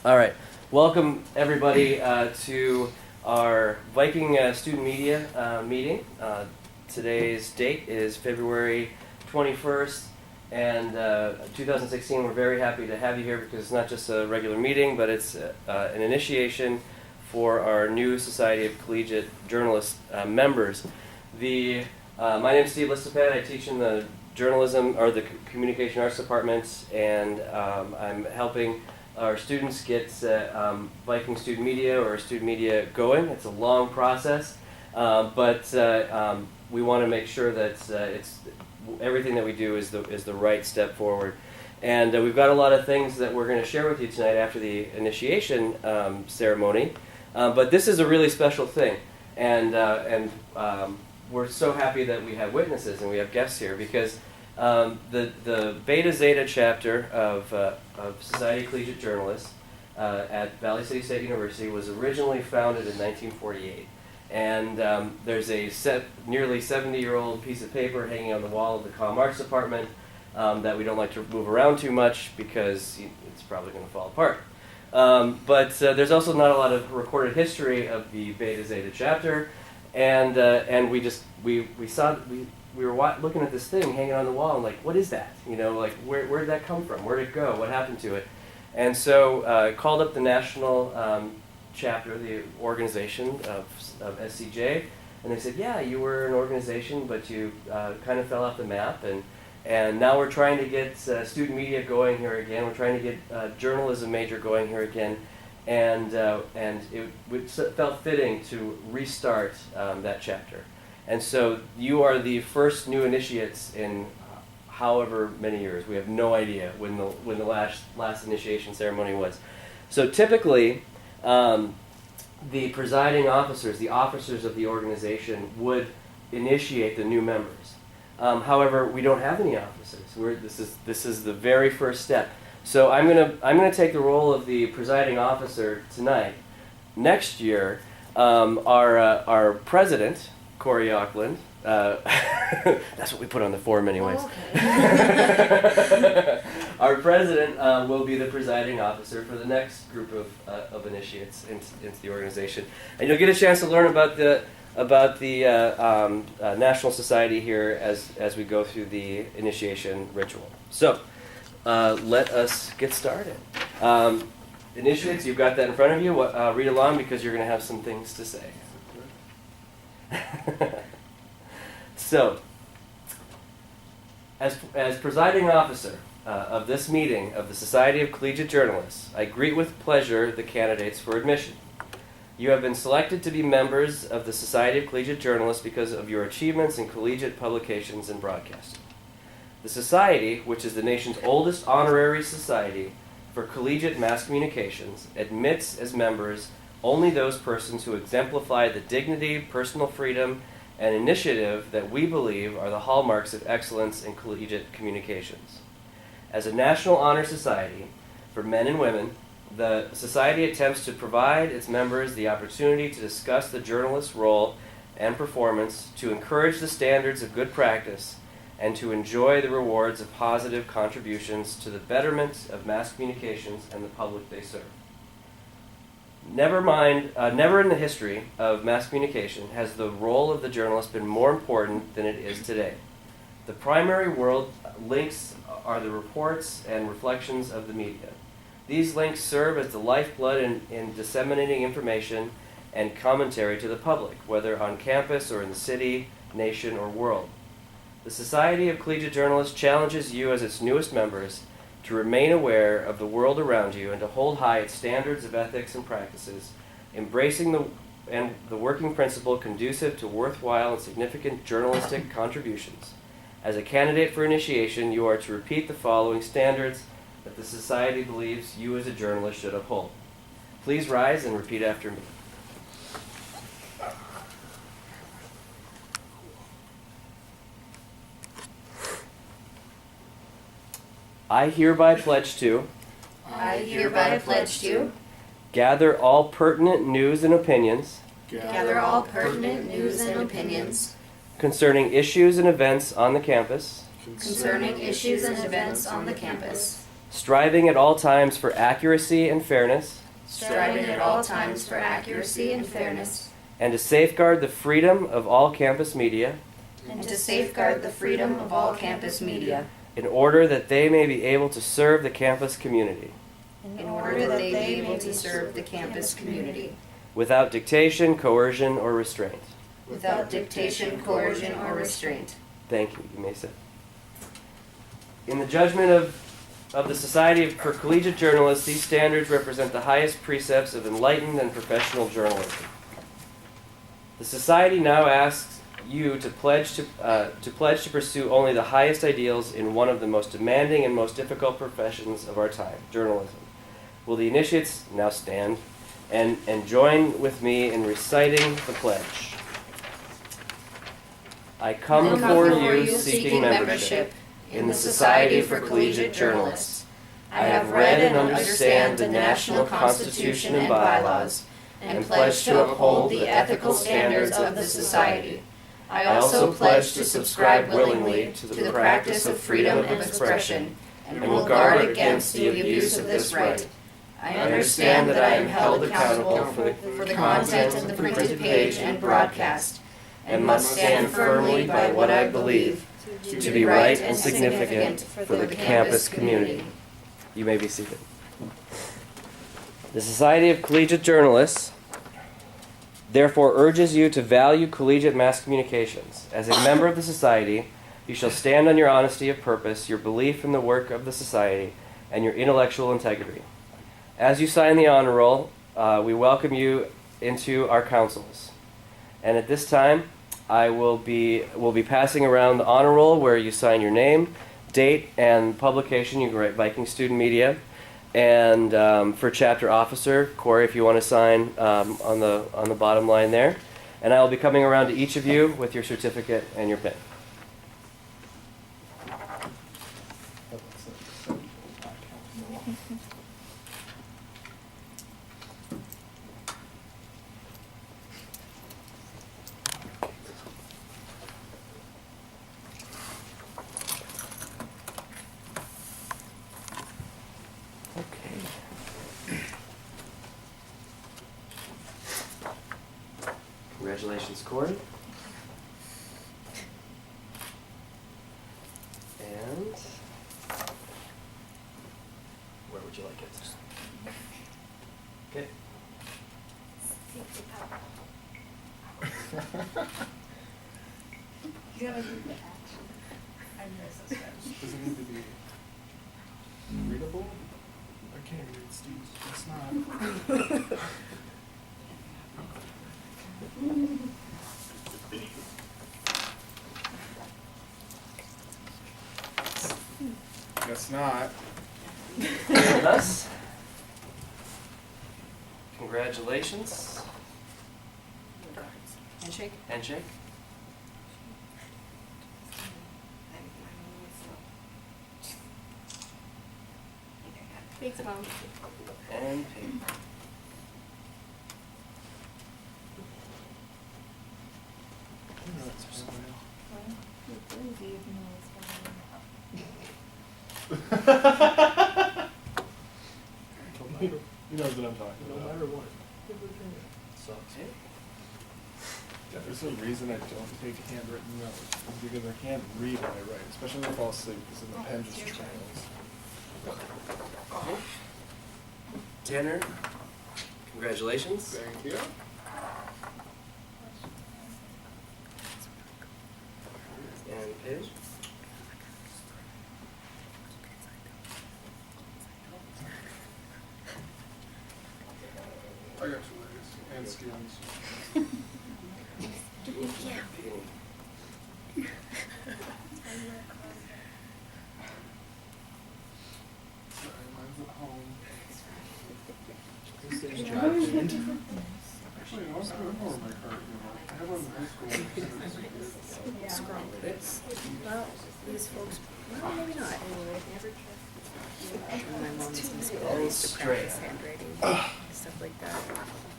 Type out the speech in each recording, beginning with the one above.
All right. Welcome, everybody, to our Viking Student Media meeting. Today's date is February 21st, and 2016. We're very happy to have you here because it's not just a regular meeting, but it's an initiation for our new Society of Collegiate Journalists members. My name is Steve Listopad. I teach in the journalism or the communication arts department, and I'm helping our students get Viking Student Media or Student Media going. It's a long process, but we want to make sure that everything that we do is the right step forward. And we've got a lot of things that we're going to share with you tonight after the initiation ceremony. But this is a really special thing, and we're so happy that we have witnesses and we have guests here because the Beta Zeta Chapter of Society of Collegiate Journalists at Valley City State University was originally founded in 1948. And there's a nearly 70-year-old piece of paper hanging on the wall of the Comm Arts Department that we don't like to move around too much because it's probably going to fall apart. But there's also not a lot of recorded history of the Beta Zeta Chapter, and we were looking at this thing hanging on the wall and like, what is that? You know, like where did that come from? Where did it go? What happened to it? And so I called up the national chapter, the organization of SCJ, and they said, yeah, you were an organization, but you kind of fell off the map, and now we're trying to get student media going here again. We're trying to get journalism major going here again, and it felt fitting to restart that chapter. And so you are the first new initiates in however many years. We have no idea when the last initiation ceremony was. So typically, the presiding officers, the officers of the organization, would initiate the new members. However, we don't have any officers. This is the very first step. So I'm gonna take the role of the presiding officer tonight. Our president, Cori Aukland. That's what we put on the form anyways. Oh, okay. Our president will be the presiding officer for the next group of initiates into the organization. And you'll get a chance to learn about the National Society here as we go through the initiation ritual. So let us get started. Initiates, you've got that in front of you. Read along because you're going to have some things to say. So, as presiding officer of this meeting of the Society of Collegiate Journalists, I greet with pleasure the candidates for admission. You have been selected to be members of the Society of Collegiate Journalists because of your achievements in collegiate publications and broadcasting. The Society, which is the nation's oldest honorary society for collegiate mass communications, admits as members only those persons who exemplify the dignity, personal freedom, and initiative that we believe are the hallmarks of excellence in collegiate communications. As a national honor society for men and women, the Society attempts to provide its members the opportunity to discuss the journalist's role and performance, to encourage the standards of good practice, and to enjoy the rewards of positive contributions to the betterment of mass communications and the public they serve. Never in the history of mass communication has the role of the journalist been more important than it is today. The primary world links are the reports and reflections of the media. These links serve as the lifeblood in disseminating information and commentary to the public, whether on campus or in the city, nation, or world. The Society of Collegiate Journalists challenges you as its newest members to remain aware of the world around you and to hold high its standards of ethics and practices, embracing the working principle conducive to worthwhile and significant journalistic contributions. As a candidate for initiation, you are to repeat the following standards that the Society believes you as a journalist should uphold. Please rise and repeat after me. I hereby pledge to gather all pertinent news and opinions concerning issues and events on the campus striving at all times for accuracy and fairness, striving at all times for accuracy and fairness, and to safeguard the freedom of all campus media, and to safeguard the freedom of all campus media, in order that they may be able to serve the campus community, in order that they be able to serve the campus community, without dictation, coercion, or restraint. without dictation, coercion, or restraint. Thank you. You may sit. In the judgment of the Society for Collegiate Journalists, these standards represent the highest precepts of enlightened and professional journalism. The Society now asks you to pledge to pursue only the highest ideals in one of the most demanding and most difficult professions of our time, journalism. Will the initiates now stand and join with me in reciting the pledge? I come before you seeking membership in the Society for Collegiate Journalists. I have read and understand the national constitution and bylaws, and pledge to uphold the ethical standards of the Society. I also pledge to subscribe willingly to the practice of freedom of expression, and will guard against the abuse of this right. I understand that I am held accountable for the content of the printed page and broadcast, and must stand firmly by what I believe to be right and significant for the campus community. You may be seated. The Society of Collegiate Journalists therefore urges you to value collegiate mass communications. As a member of the Society, you shall stand on your honesty of purpose, your belief in the work of the Society, and your intellectual integrity. As you sign the honor roll, we welcome you into our councils. And at this time, we'll be passing around the honor roll where you sign your name, date, and publication. You can write Viking Student Media. And for chapter officer, Cori, if you want to sign on the bottom line there. And I will be coming around to each of you with your certificate and your pin. Congratulations, Cori. And where would you like it? Okay. You gotta read the action. I know it's so strange. Does it need to be readable? I can't read, Steve. It's not. Guess not. Kaitlyn Huss. Congratulations. Handshake. Handshake. Thanks, Mom. And pin. He knows what I'm talking about. No matter what. Sucks. Yeah, there's a reason I don't take handwritten notes, because I can't read what I write, especially when I fall asleep, because then the pen just trails. Tanner, congratulations. Thank you. And Paige. I got your legs and skins. Sorry, mine's at home. There's dry cleaned. Actually, no, I was going over my cart, you know. I have one in high school. Well, these folks, well, maybe not. My mom's in school, I used to practice handwriting, stuff like that. In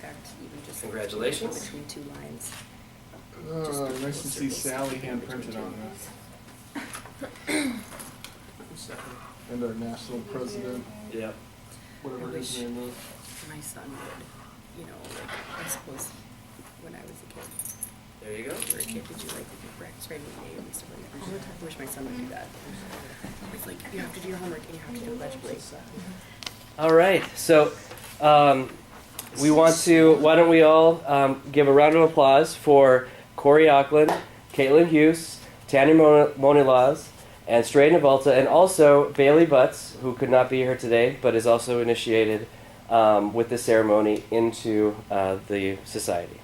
fact, even just Congratulations. between two lines. Nice to see Sally hand printed on this. Second. and our national president, Yep. whatever I his wish- name is. My son would, you know, like, I suppose when I was a kid, There you go. when you were a kid, did you like breakfast right away and stuff like that? All the time. I wish my son would do that. It's like, you have to do your homework and you have to do it legibly. All right. So we want to, why don't we all give a round of applause for Cori Aukland, Kaitlyn Huss, Tanya Monilaws, and Strella Navalta, and also Bailey Butts, who could not be here today, but is also initiated with the ceremony into the society.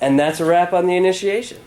And that's a wrap on the initiation.